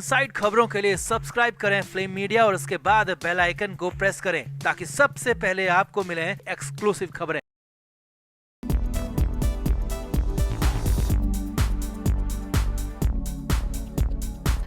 Side खबरों के लिए सब्सक्राइब करें फ्लेम मीडिया और उसके बाद बेल आइकन को प्रेस करें ताकि सबसे पहले आपको मिले एक्सक्लूसिव खबरें।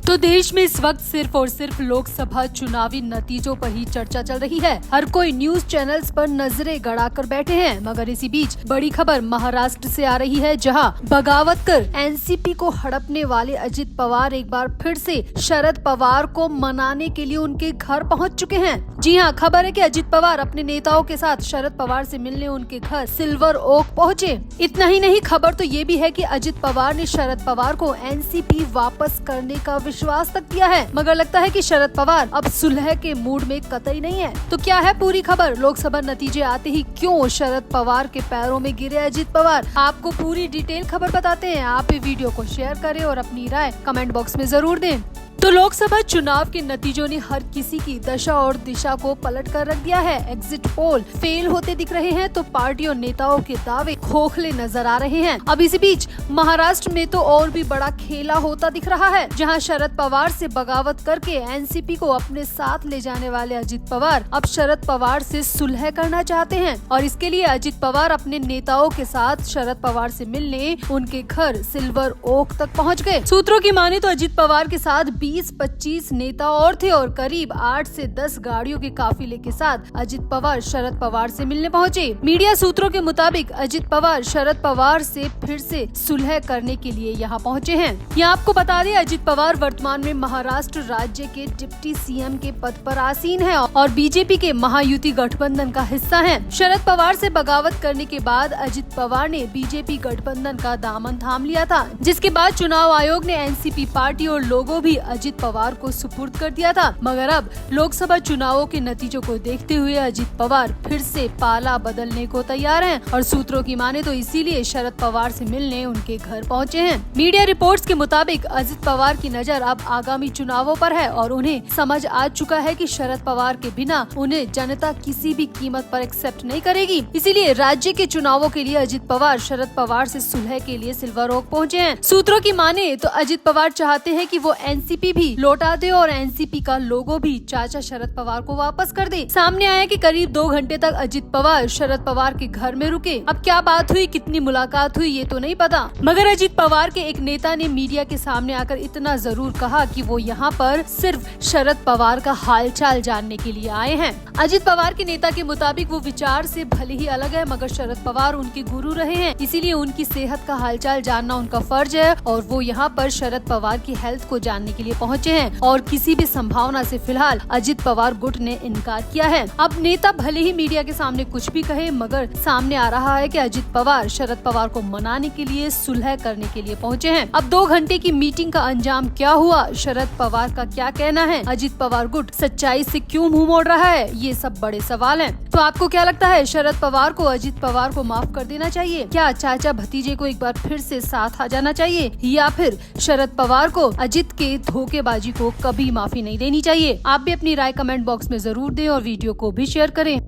तो देश में इस वक्त सिर्फ और सिर्फ लोकसभा चुनावी नतीजों पर ही चर्चा चल रही है। हर कोई न्यूज चैनल्स पर नजरें गड़ाकर बैठे हैं, मगर इसी बीच बड़ी खबर महाराष्ट्र से आ रही है, जहां बगावत कर एनसीपी को हड़पने वाले अजित पवार एक बार फिर से शरद पवार को मनाने के लिए उनके घर पहुंच चुके हैं। जी हां, खबर है कि अजित पवार अपने नेताओं के साथ शरद पवार से मिलने उनके घर सिल्वर ओक पहुंचे। इतना ही नहीं, खबर तो ये भी है कि अजित पवार ने शरद पवार को एनसीपी वापस करने का विश्वास तक किया है, मगर लगता है कि शरद पवार अब सुलह के मूड में कतई नहीं है। तो क्या है पूरी खबर? लोकसभा नतीजे आते ही क्यों शरद पवार के पैरों में गिरे अजित पवार? आपको पूरी डिटेल खबर बताते हैं। आप ये वीडियो को शेयर करें और अपनी राय कमेंट बॉक्स में जरूर दें। तो लोकसभा चुनाव के नतीजों ने हर किसी की दशा और दिशा को पलट कर रख दिया है। एग्जिट पोल फेल होते दिख रहे हैं तो पार्टी और नेताओं के दावे खोखले नजर आ रहे हैं। अब इसी बीच महाराष्ट्र में तो और भी बड़ा खेला होता दिख रहा है, जहां शरद पवार से बगावत करके एनसीपी को अपने साथ ले जाने वाले अजित पवार अब शरद पवार से सुलह करना चाहते हैं और इसके लिए अजित पवार अपने नेताओं के साथ शरद पवार से मिलने उनके घर सिल्वर ओक तक पहुँच गए। सूत्रों की माने तो अजित पवार के साथ 20-25 नेता और थे और करीब 8 से 10 गाड़ियों के काफिले के साथ अजित पवार शरद पवार से मिलने पहुंचे। मीडिया सूत्रों के मुताबिक अजित पवार शरद पवार से फिर से सुलह करने के लिए यहां पहुंचे हैं। यहाँ आपको बता दें, अजित पवार वर्तमान में महाराष्ट्र राज्य के डिप्टी सीएम के पद पर आसीन है और बीजेपी के महायुति गठबंधन का हिस्सा है। शरद पवार से बगावत करने के बाद अजित पवार ने बीजेपी गठबंधन का दामन थाम लिया था, जिसके बाद चुनाव आयोग ने एनसीपी पार्टी और लोगों भी अजित पवार को सुपुर्द कर दिया था। मगर अब लोकसभा चुनावों के नतीजों को देखते हुए अजित पवार फिर से पाला बदलने को तैयार हैं और सूत्रों की माने तो इसीलिए शरद पवार से मिलने उनके घर पहुंचे हैं। मीडिया रिपोर्ट्स के मुताबिक अजित पवार की नजर अब आगामी चुनावों पर है और उन्हें समझ आ चुका है कि शरद पवार के बिना उन्हें जनता किसी भी कीमत पर एक्सेप्ट नहीं करेगी। इसीलिए राज्य के चुनावों के लिए अजित पवार शरद पवार से सुलह के लिए सिल्वर ओक पहुँचे हैं। सूत्रों की माने तो अजित पवार चाहते हैं कि वो एनसीपी भी लौटा दे और एनसीपी का लोगो भी चाचा शरद पवार को वापस कर दे। सामने आया कि करीब 2 घंटे तक अजित पवार शरद पवार के घर में रुके। अब क्या बात हुई, कितनी मुलाकात हुई, ये तो नहीं पता, मगर अजित पवार के एक नेता ने मीडिया के सामने आकर इतना जरूर कहा कि वो यहाँ पर सिर्फ शरद पवार का हालचाल जानने के लिए आए हैं। अजित पवार के नेता के मुताबिक वो विचार से भले ही अलग है, मगर शरद पवार उनके गुरु रहे हैं, इसीलिए उनकी सेहत का हालचाल जानना उनका फर्ज है और वो यहाँ पर शरद पवार की हेल्थ को जानने के लिए पहुँचे हैं और किसी भी संभावना से फिलहाल अजित पवार गुट ने इनकार किया है। अब नेता भले ही मीडिया के सामने कुछ भी कहे, मगर सामने आ रहा है कि अजित पवार शरद पवार को मनाने के लिए सुलह करने के लिए पहुंचे हैं। अब 2 घंटे की मीटिंग का अंजाम क्या हुआ, शरद पवार का क्या कहना है, अजित पवार गुट सच्चाई से क्यों मुंह मोड़ रहा है, ये सब बड़े सवाल हैं। तो आपको क्या लगता है, शरद पवार को अजित पवार को माफ कर देना चाहिए? क्या चाचा भतीजे को एक बार फिर से साथ आ जाना चाहिए, या फिर शरद पवार को अजित के धोखेबाजी को कभी माफी नहीं देनी चाहिए? आप भी अपनी राय कमेंट बॉक्स में जरूर दें और वीडियो को भी शेयर करें।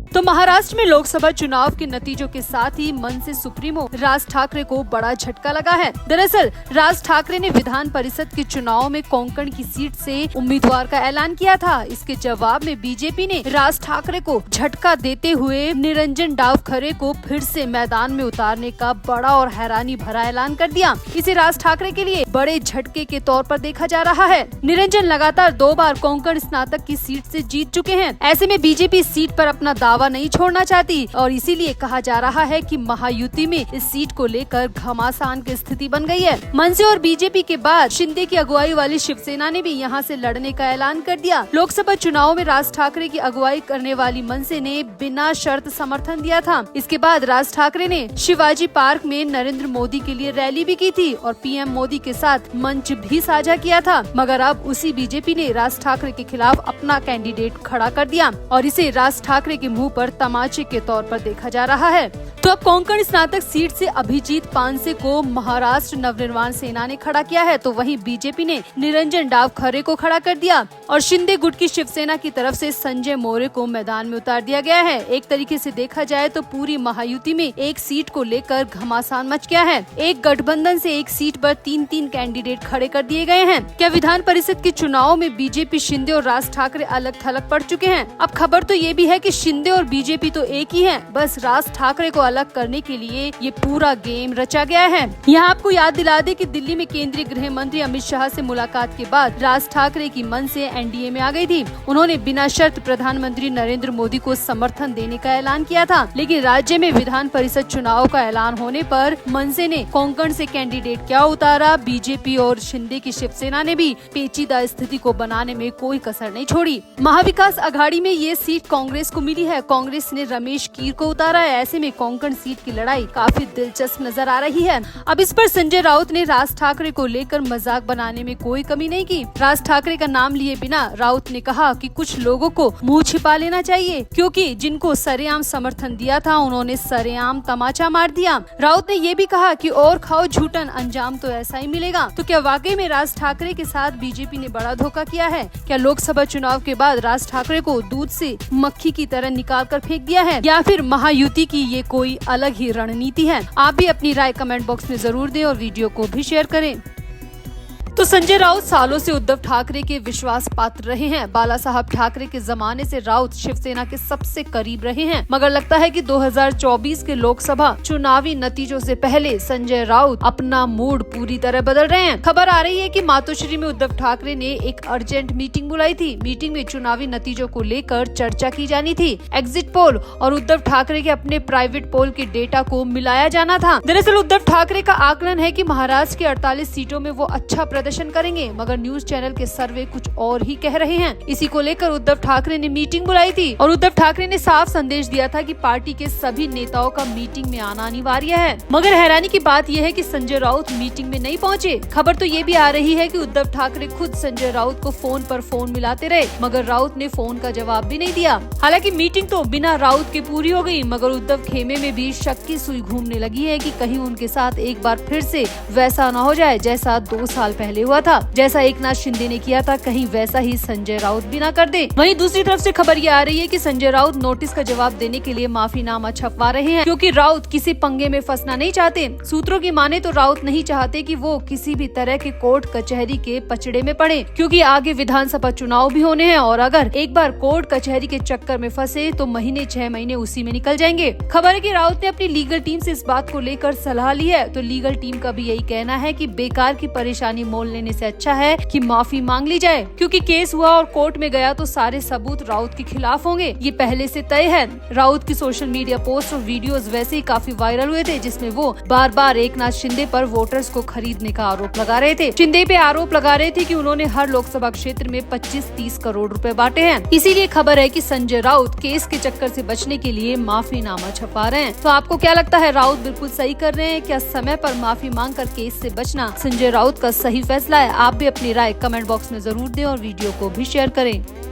तो महाराष्ट्र में लोकसभा चुनाव के नतीजों के साथ ही मनसे सुप्रीमो राज ठाकरे को बड़ा झटका लगा है। दरअसल राज ठाकरे ने विधान परिषद के चुनाव में कोंकण की सीट से उम्मीदवार का ऐलान किया था। इसके जवाब में बीजेपी ने राज ठाकरे को झटका देते हुए निरंजन डावखरे को फिर से मैदान में उतारने का बड़ा और हैरानी भरा ऐलान कर दिया। इसे राज ठाकरे के लिए बड़े झटके के तौर पर देखा जा रहा है। निरंजन लगातार 2 बार कोंकण स्नातक की सीट से जीत चुके हैं। ऐसे में बीजेपी सीट पर अपना दावा नहीं छोड़ना चाहती और इसीलिए कहा जा रहा है कि महायुति में इस सीट को लेकर घमासान की स्थिति बन गई है। मनसे और बीजेपी के बाद शिंदे की अगुवाई वाली शिवसेना ने भी यहां से लड़ने का ऐलान कर दिया। लोकसभा चुनाव में राज ठाकरे की अगुवाई करने वाली मनसे ने बिना शर्त समर्थन दिया था। इसके बाद राज ठाकरे ने शिवाजी पार्क में नरेंद्र मोदी के लिए रैली भी की थी और पीएम मोदी के साथ मंच भी साझा किया था, मगर अब उसी बीजेपी ने राज ठाकरे के खिलाफ अपना कैंडिडेट खड़ा कर दिया और इसे राज ठाकरे के मुंह पर तमाचे के तौर पर देखा जा रहा है। तो अब कोंकण स्नातक सीट से अभिजीत पानसे को महाराष्ट्र नवनिर्माण सेना ने खड़ा किया है, तो वहीं बीजेपी ने निरंजन डावखरे को खड़ा कर दिया और शिंदे गुट की शिवसेना की तरफ से संजय मोरे को मैदान में उतार दिया गया है। एक तरीके से देखा जाए तो पूरी महायुति में एक सीट को लेकर घमासान मच गया है। एक गठबंधन से एक सीट पर 3-3 कैंडिडेट खड़े कर दिए गए हैं। क्या विधान परिषद के चुनाव में बीजेपी, शिंदे और राज ठाकरे अलग थलग पड़ चुके हैं? अब खबर तो ये भी है कि शिंदे और बीजेपी तो एक ही है, बस राज ठाकरे को अलग करने के लिए ये पूरा गेम रचा गया है। यहाँ आपको याद दिला दे कि दिल्ली में केंद्रीय गृह मंत्री अमित शाह से मुलाकात के बाद राज ठाकरे की मन से एनडीए में आ गई थी। उन्होंने बिना शर्त प्रधानमंत्री नरेंद्र मोदी को समर्थन देने का ऐलान किया था, लेकिन राज्य में विधान परिषद चुनाव का ऐलान होने पर मनसे ने कोंकण से कैंडिडेट क्या उतारा, बीजेपी और शिंदे की शिवसेना ने भी पेचीदा स्थिति को बनाने में कोई कसर नहीं छोड़ी। महाविकास अघाड़ी में ये सीट कांग्रेस को मिली है, कांग्रेस ने रमेश कीर को उतारा है। ऐसे में कोंकण सीट की लड़ाई काफी दिलचस्प नजर आ रही है। अब इस पर संजय राउत ने राज ठाकरे को लेकर मजाक बनाने में कोई कमी नहीं की। राज ठाकरे का नाम लिए बिना राउत ने कहा कि कुछ लोगों को मुंह छिपा लेना चाहिए, क्योंकि जिनको सरेआम समर्थन दिया था उन्होंने सरेआम तमाचा मार दिया। राउत ने ये भी कहा कि और खाओ झूठन, अंजाम तो ऐसा ही मिलेगा। तो क्या वाकई में राज ठाकरे के साथ बीजेपी ने बड़ा धोखा किया है? क्या लोकसभा चुनाव के बाद राज ठाकरे को दूध से मक्खी की तरह निकाल कर फेंक दिया है, या फिर महायुति की ये कोई अलग ही रणनीति है? आप भी अपनी राय कमेंट बॉक्स में जरूर दें और वीडियो को भी शेयर करें। तो संजय राउत सालों से उद्धव ठाकरे के विश्वास पात्र रहे हैं। बाला साहब ठाकरे के जमाने से राउत शिवसेना के सबसे करीब रहे हैं, मगर लगता है कि 2024 के लोकसभा चुनावी नतीजों से पहले संजय राउत अपना मूड पूरी तरह बदल रहे हैं। खबर आ रही है कि मातोश्री में उद्धव ठाकरे ने एक अर्जेंट मीटिंग बुलाई थी। मीटिंग में चुनावी नतीजों को लेकर चर्चा की जानी थी। एग्जिट पोल और उद्धव ठाकरे के अपने प्राइवेट पोल के डेटा को मिलाया जाना था। दरअसल उद्धव ठाकरे का आकलन है कि महाराष्ट्र की 48 सीटों में वो अच्छा प्रदर्शन करेंगे, मगर न्यूज चैनल के सर्वे कुछ और ही कह रहे हैं। इसी को लेकर उद्धव ठाकरे ने मीटिंग बुलाई थी और उद्धव ठाकरे ने साफ संदेश दिया था कि पार्टी के सभी नेताओं का मीटिंग में आना अनिवार्य है। मगर हैरानी की बात यह है कि संजय राउत मीटिंग में नहीं पहुंचे। खबर तो ये भी आ रही है कि उद्धव ठाकरे खुद संजय राउत को फोन पर फोन मिलाते रहे, मगर राउत ने फोन का जवाब भी नहीं दिया। हालांकि मीटिंग तो बिना राउत के पूरी हो गई, मगर उद्धव खेमे में भी शक की सुई घूमने लगी है कि कहीं उनके साथ एक बार फिर से वैसा न हो जाए जैसा 2 साल पहले हुआ था। जैसा एकनाथ शिंदे ने किया था, कहीं वैसा ही संजय राउत भी ना कर दे। वहीं दूसरी तरफ से खबर ये आ रही है कि संजय राउत नोटिस का जवाब देने के लिए माफीनामा छपवा रहे हैं, क्योंकि राउत किसी पंगे में फंसना नहीं चाहते। सूत्रों की माने तो राउत नहीं चाहते कि वो किसी भी तरह के कोर्ट कचहरी के पचड़े में पड़े, क्योंकि आगे विधानसभा चुनाव भी होने हैं और अगर एक बार कोर्ट कचहरी के चक्कर में फंसे तो 6 महीने उसी में निकल जाएंगे। खबर है कि राउत ने अपनी लीगल टीम से इस बात को लेकर सलाह ली है, तो लीगल टीम का भी यही कहना है कि बेकार की परेशानी मोल लेने से अच्छा है कि माफी मांग ली जाए, क्योंकि केस हुआ और कोर्ट में गया तो सारे सबूत राउत के खिलाफ होंगे, ये पहले से तय है। राउत की सोशल मीडिया पोस्ट और वीडियोस वैसे ही काफी वायरल हुए थे, जिसमें वो बार बार एकनाथ शिंदे पर वोटर्स को खरीदने का आरोप लगा रहे थे। शिंदे पे आरोप लगा रहे थे कि उन्होंने हर लोकसभा क्षेत्र में 25-30 करोड़ रुपए बांटे हैं। इसीलिए खबर है कि संजय राउत केस के चक्कर से बचने के लिए माफीनामा छपा रहे हैं। तो आपको क्या लगता है, राउत बिल्कुल सही कर रहे हैं? क्या समय पर माफी मांग कर केस से बचना संजय राउत का सही फैसला है? आप भी अपनी राय कमेंट बॉक्स में जरूर दें और वीडियो को भी शेयर करें।